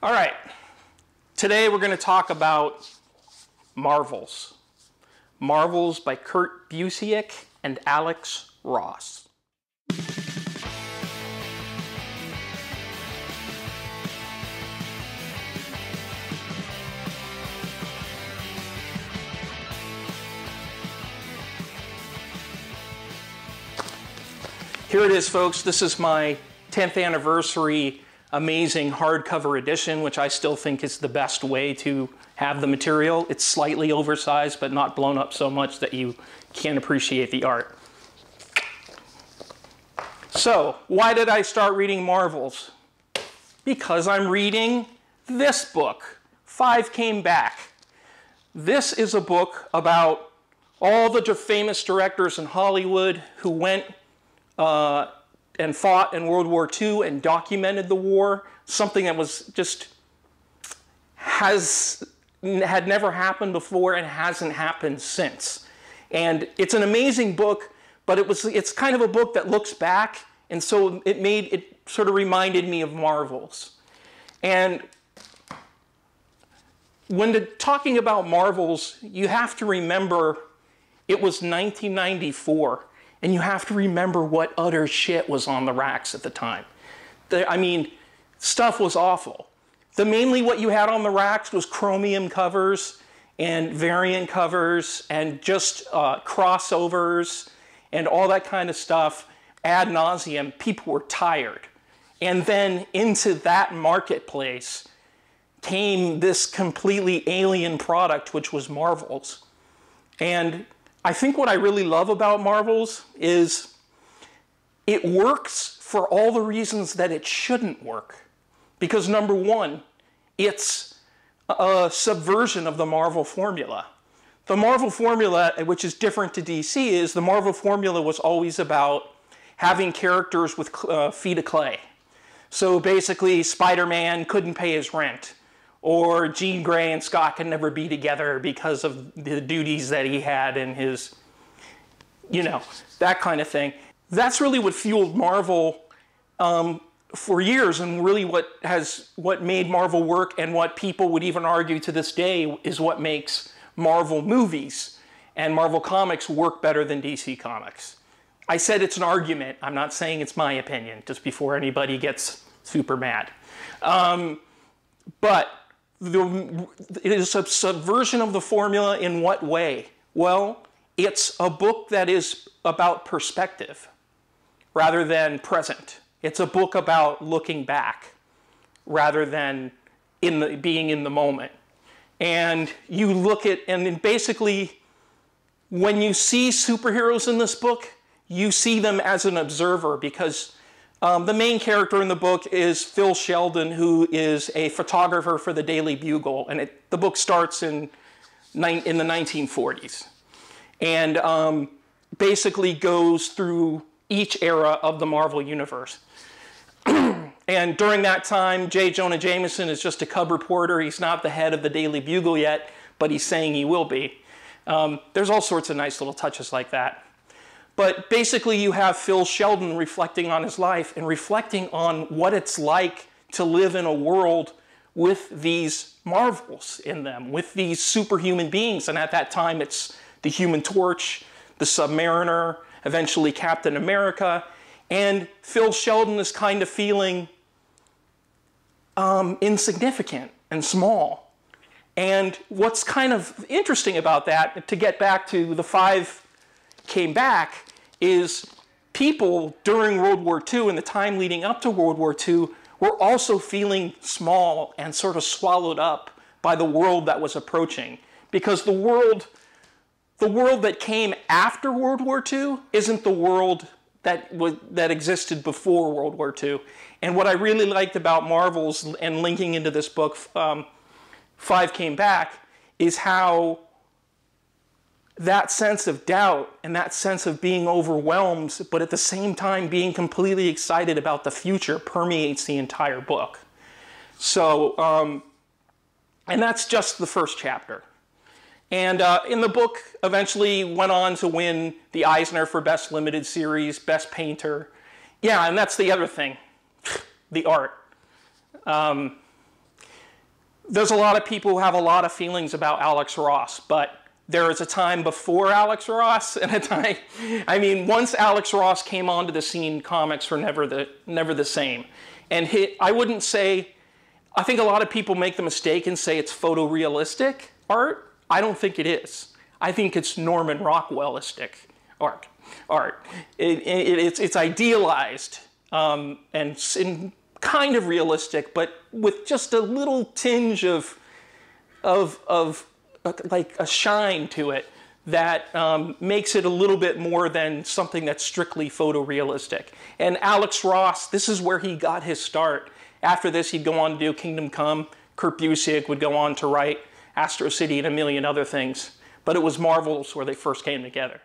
All right, today we're going to talk about Marvels. Marvels by Kurt Busiek and Alex Ross. Here it is, folks. This is my 10th anniversary amazing hardcover edition, which I still think is the best way to have the material. It's slightly oversized, but not blown up so much that you can't appreciate the art. So, why did I start reading Marvels? Because I'm reading this book, Five Came Back. This is a book about all the famous directors in Hollywood who went and fought in World War II and documented the war, something that was just had never happened before and hasn't happened since. And it's an amazing book, but it's kind of a book that looks back, and so it sort of reminded me of Marvels. And when talking about Marvels, you have to remember it was 1994. And you have to remember what utter shit was on the racks at the time. I mean, stuff was awful. Mainly what you had on the racks was chromium covers and variant covers and just crossovers and all that kind of stuff ad nauseum. People were tired. And then into that marketplace came this completely alien product, which was Marvels. And I think what I really love about Marvels is it works for all the reasons that it shouldn't work. Because number one, it's a subversion of the Marvel formula. The Marvel formula, which is different to DC, is the Marvel formula was always about having characters with feet of clay. So basically, Spider-Man couldn't pay his rent. Or Jean Grey and Scott could never be together because of the duties that he had in his, you know, that kind of thing. That's really what fueled Marvel for years, and really what made Marvel work, and what people would even argue to this day is what makes Marvel movies and Marvel comics work better than DC comics. I said it's an argument. I'm not saying it's my opinion, just before anybody gets super mad. But it is a subversion of the formula in what way? Well, it's a book that is about perspective rather than present. It's a book about looking back rather than being in the moment. And you look at, and then basically, when you see superheroes in this book, you see them as an observer, because the main character in the book is Phil Sheldon, who is a photographer for the Daily Bugle, and the book starts in the 1940s, and basically goes through each era of the Marvel Universe. And during that time, J. Jonah Jameson is just a cub reporter. He's not the head of the Daily Bugle yet, but he's saying he will be. There's all sorts of nice little touches like that. But basically, you have Phil Sheldon reflecting on his life and reflecting on what it's like to live in a world with these Marvels in them, with these superhuman beings. And at that time, it's the Human Torch, the Submariner, eventually Captain America. And Phil Sheldon is kind of feeling insignificant and small. And what's kind of interesting about that, to get back to the Five Came Back, is people during World War II and the time leading up to World War II were also feeling small and sort of swallowed up by the world that was approaching. Because the world that came after World War II isn't the world that existed before World War II. And what I really liked about Marvels, and linking into this book, Five Came Back, is how that sense of doubt and that sense of being overwhelmed, but at the same time being completely excited about the future, permeates the entire book. So, and that's just the first chapter. And in the book, eventually went on to win the Eisner for Best Limited Series, Best Painter. Yeah, and that's the other thing, the art. there's a lot of people who have a lot of feelings about Alex Ross, but there was a time before Alex Ross and a time, I mean, once Alex Ross came onto the scene, comics were never the same. And I wouldn't say, I think a lot of people make the mistake and say it's photorealistic art. I don't think it is. I think it's Norman Rockwellistic art. It's idealized and kind of realistic, but with just a little tinge of like a shine to it that makes it a little bit more than something that's strictly photorealistic. And Alex Ross, this is where he got his start. After this, he'd go on to do Kingdom Come. Kurt Busiek would go on to write Astro City and a million other things. But it was Marvel's where they first came together.